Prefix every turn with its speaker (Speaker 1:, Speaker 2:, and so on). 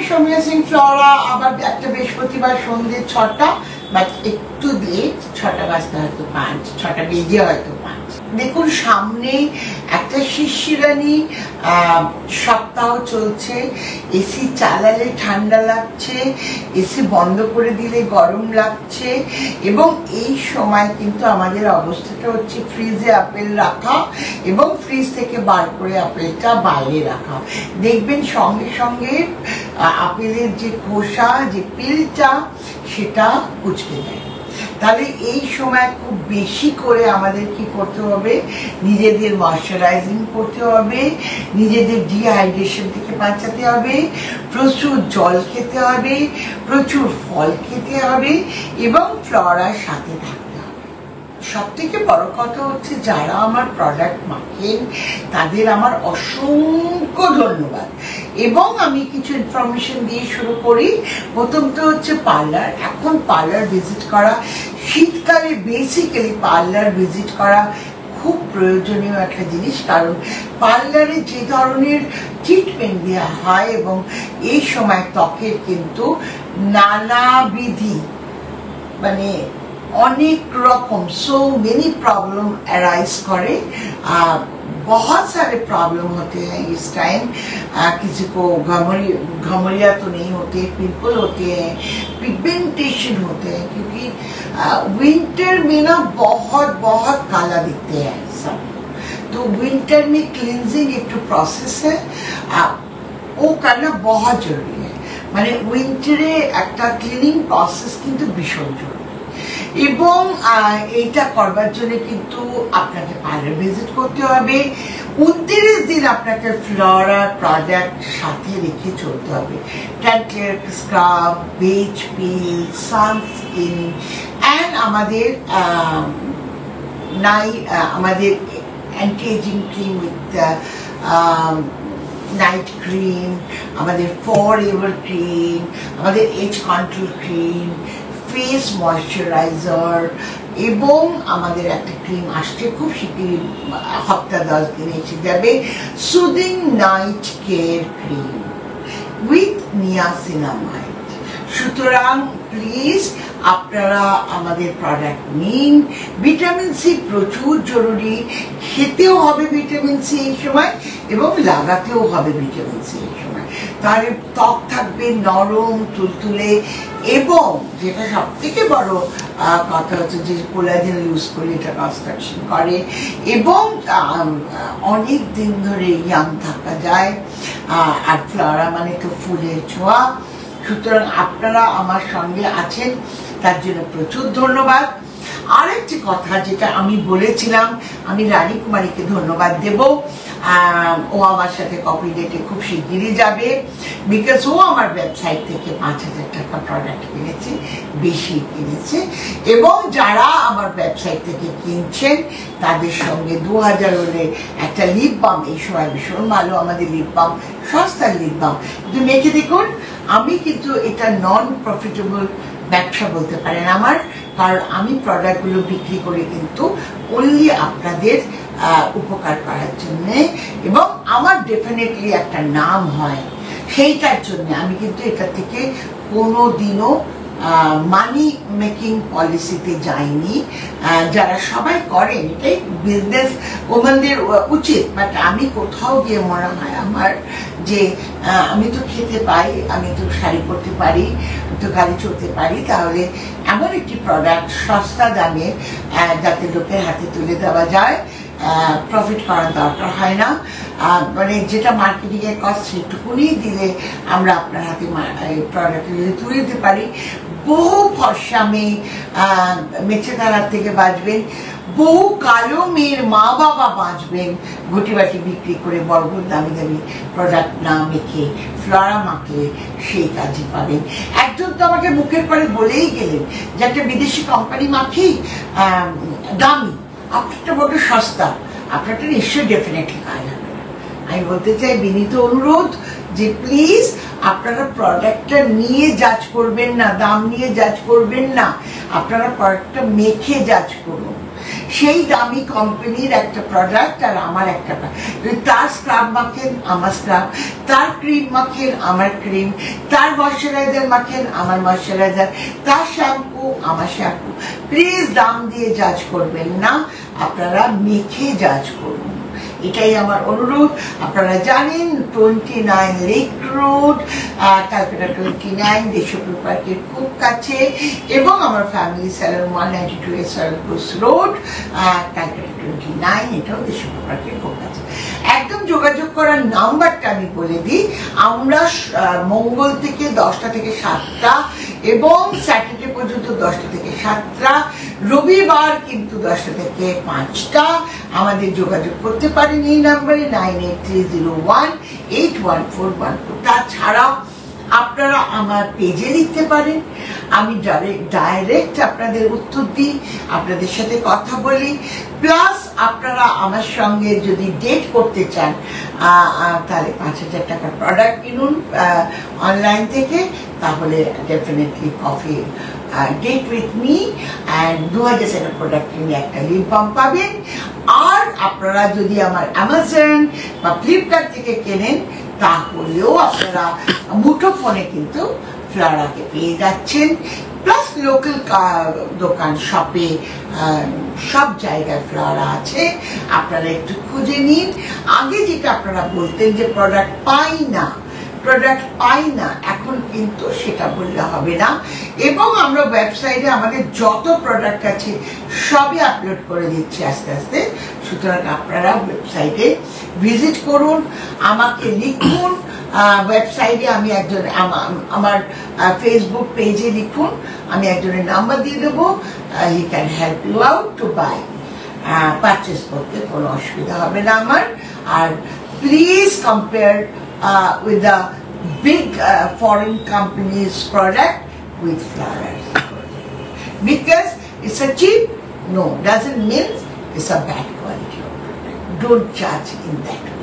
Speaker 1: Soumya Singh Flora আবার একটা বৃহস্পতিবার সন্ধ্যে 6টা, বাট একটু লেট, 6টা বাজতে হয়তো 5, 6টা বেজে হয়তো 5। দেখুন সামনে একটা শিশিরানি সপ্তাহ চলছে। এসি চালালে ঠান্ডা লাগছে, এসি বন্ধ করে দিলে গরম লাগছে, এবং এই সময় কিন্তু আমাদের অবস্থাটা হচ্ছে ফ্রিজে আপেল রাখা এবং ফ্রিজ থেকে বার করে আপেলটা বাইরে রাখা। দেখবেন সঙ্গে সঙ্গে আপেলের যে খোসা, যে পিলটা, সেটা কুচকে দেয়। তাহলে এই সময় খুব বেশি করে আমাদের কি করতে হবে, নিজেদের ময়শ্চারাইজিং করতে হবে, নিজেদের ডিহাইড্রেশন থেকে বাঁচাতে হবে, প্রচুর জল খেতে হবে, প্রচুর ফল খেতে হবে এবং ফ্লোরার সাথে থাকতে হবে। সব থেকে বড় কথা হচ্ছে যারা আমার প্রোডাক্ট মাখেন তাদের আমার অসংখ্য ধন্যবাদ। এবং আমি কিছু ইনফরমেশন দিয়ে শুরু করি। প্রথম তো হচ্ছে পার্লার। এখন পার্লার ভিজিট করা, শীতকালে বেসিক্যালি পার্লার ভিজিট করা খুব প্রয়োজনীয় একটা জিনিস, কারণ পার্লারে যে ধরনের ট্রিটমেন্ট দেওয়া হয় এবং এই সময় ত্বকের কিন্তু নানাবিধি মানে অনেক রকম सो मेनी प्रॉब्लम अराइज करे। बहुत सारे प्रॉब्लम होते हैं इस टाइम। किसी को घमरिया तो नहीं होते, पिंपल होते हैं, पिगमेंटेशन होते हैं, क्योंकि विंटर में ना बहुत बहुत काला दिखते हैं सब। तो विंटर में क्लिनजिंग एक तो प्रोसेस है, वो करना बहुत जरूरी है। माने विंटरे एक क्लिनिंग प्रोसेस किन्तु भीषण जरूरी। এবং এইটা করবার জন্য কিন্তু আপনাকে পার্লার ভিজিট করতে হবে। 29 দিন আপনাকে ফ্লোরা প্রোডাক্ট সাথে রেখে চলতে হবে। Tan clear scrub, base peel, sunscreen and আমাদের আমাদের anti aging cream with night cream, আমাদের ফরএভার ক্রিম, আমাদের age control cream, face moisturizer, এবং আমাদের একটা ক্রিম আসছে খুব শীঘ্রই, সপ্তাহ 10 দিন এসে যাবে, soothing night care cream with niacinamide. সুতরাং প্লিজ আপনারা আমাদের প্রোডাক্ট নিন। ভিটামিন সি প্রচুর জরুরি, খেতেও হবে ভিটামিন সি এই সময় এবং লাগাতেও হবে ভিটামিন সি এই সময়। তাহলে ত্বক থাকবে নরম তুলতুলে, এবং যেটা সব থেকে বড় কথা হচ্ছে যে কোলাজেন ইউজ করলে এটা কনস্ট্রাকশন করে এবং অনেক দিন ধরে ইয়াং থাকা যায়। আর ফ্লোরা মানে তো ফুলের ছোঁয়া। সুতরাং আপনারা আমার সঙ্গে আছেন, তার জন্য প্রচুর ধন্যবাদ। আরেকটি কথা যেটা আমি বলেছিলাম, আমি রানী কুমারীকে ধন্যবাদ দেব। ও আমার সাথে কপি ডেটে খুব শিগগিরই যাবে, বিকজ ও আমার ওয়েবসাইট থেকে 5000 টাকা প্রোডাক্ট কিনেছে, বেশি কিনেছে। এবং যারা আমার ওয়েবসাইট থেকে কিনছেন তাদের সঙ্গে 2000 হলে একটা লিপ বাম, এই সময় ভীষণ ভালো আমাদের লিপ বাম, সস্তার লিপ বাম, কিন্তু মেখে দেখুন। আমি কিন্তু এটা নন প্রফিটেবল ব্যবসা বলতে পারেন আমার, কারণ আমি প্রোডাক্টগুলো বিক্রি করে কিন্তু অনলি আপনাদের উপকার করার জন্য, এবং আমার ডেফিনেটলি একটা নাম হয় সেইটার জন্য আমি কিন্তু এটা থেকে কোনো দিনও মানি মেকিং পলিসিতে যায়নি। যারা সবাই করেন এটাই বিজনেস ওমেনদের উচিত, বাট আমি কোথাও গিয়ে মনে হয় আমার যে আমি তো খেতে পাই, আমি তো শাড়ি পরতে পারি, আমি তো গাড়ি চলতে পারি, তাহলে এমন একটি প্রোডাক্ট সস্তা দামে যাতে লোকের হাতে তুলে দেওয়া যায়, প্রফিট করার দরকার হয় না, মানে যেটা মার্কেটিং এর কস্ট সেটুকুনি দিলে আমরা আপনার হাতে প্রোডাক্ট যদি তুলে দিতে পারি, বহু ফর্সা মেয়ে মেছে দাঁড়ার থেকে বাঁচবেন, বহু কালো মেয়ের মা বাবা বাঁচবেন ঘটি বাটি বিক্রি করে, বড় বড় দামি দামি প্রোডাক্ট না মেখে ফ্লোরা মাখলে সেই কাজই পাবেন। একজন তো আমাকে মুখের পরে বলেই গেলেন যে একটা বিদেশি কোম্পানি মাখি দামি, আপনারটা বড় সস্তা, আপনারটা নিশ্চয়ই ডেফিনেটলি কাজ হবে না। আমি বলতে চাই বিনীত অনুরোধ যে প্লিজ আপনারা প্রোডাক্টটা নিয়ে জাজ করবেন না, দাম নিয়ে জাজ করবেন না, আপনারা প্রোডাক্টটা মেখে জাজ করুন। সেই দামি কোম্পানির একটা প্রোডাক্ট আর আমার একটা, তার স্ক্রাব মাখেন আমার স্ক্রাব, তার ক্রিম মাখেন আমার ক্রিম, তার ময়শ্চারাইজার মাখেন আমার ময়শ্চারাইজার, তার শ্যাম্পু আমার শ্যাম্পু। প্লিজ দাম দিয়ে জাজ করবেন না, আপনারা মেখে জাজ করুন, এটাই আমার অনুরোধ। আপনারা জানেন 29 লেক রোড, ক্যালকাটা 29 দেশপ্রিয় পার্কের খুব কাছে, এবং আমার family salon 192 SRS road, Calcutta 29, এটাও দেশপ্রিয় পার্কের খুব কাছে। একদম যোগাযোগ করার নাম্বারটা আমি বলে দিই। আমরা মঙ্গল থেকে 10টা থেকে 7টা এবং স্যাটারডে পর্যন্ত 10টা থেকে 7টা, রবিবার কিন্তু 10টা থেকে 5টা। আমাদের যোগাযোগ করতে পারেন এই নাম্বারে 9830181414। তাছাড়া আপনারা আমার পেজে লিখতে পারেন, আমি ডাইরেক্ট আপনাদের উত্তর দিই, আপনাদের সাথে কথা বলি। প্লাস আপনারা আমার সঙ্গে যদি ডেট করতে চান তাহলে 5000 টাকার প্রোডাক্ট কিনুন অনলাইন থেকে, তাহলে definitely coffee date with me and 2000 টাকার প্রোডাক্ট কিনে একটা লিপ বাম পাবেন। আর আপনারা যদি আমার অ্যামাজন বা ফ্লিপকার্ট থেকে কেনেন তাহলেও আপনারা মুঠো ফোনে কিন্তু ফ্লোরাকে পেয়ে যাচ্ছেন। প্লাস লোকাল দোকান শপে সব জায়গায় ফ্লোরা আছে, আপনারা একটু খুঁজে নিন। আগে যেটা আপনারা বলতেন যে প্রোডাক্ট পাই না, এখন কিন্তু সেটা বললে হবে না। এবং আমরা ওয়েবসাইটে আমাদের যত প্রোডাক্ট আছে সবই আপলোড করে দিচ্ছি আস্তে আস্তে, সুতরাং আপনারা ওয়েবসাইটে ভিজিট করুন, আমাকে লিখুন। ওয়েবসাইটে আমি একজন, আমার ফেসবুক পেজে লিখুন, আমি একজনের নাম্বার দিয়ে দেবো, he can help you out to buy, purchase করতে কোনো অসুবিধা হবে না আমার। আর please compare with the big foreign companies' product with flowers, because it's a cheap, no, doesn't mean it's a bad quality of product. Don't judge in that way.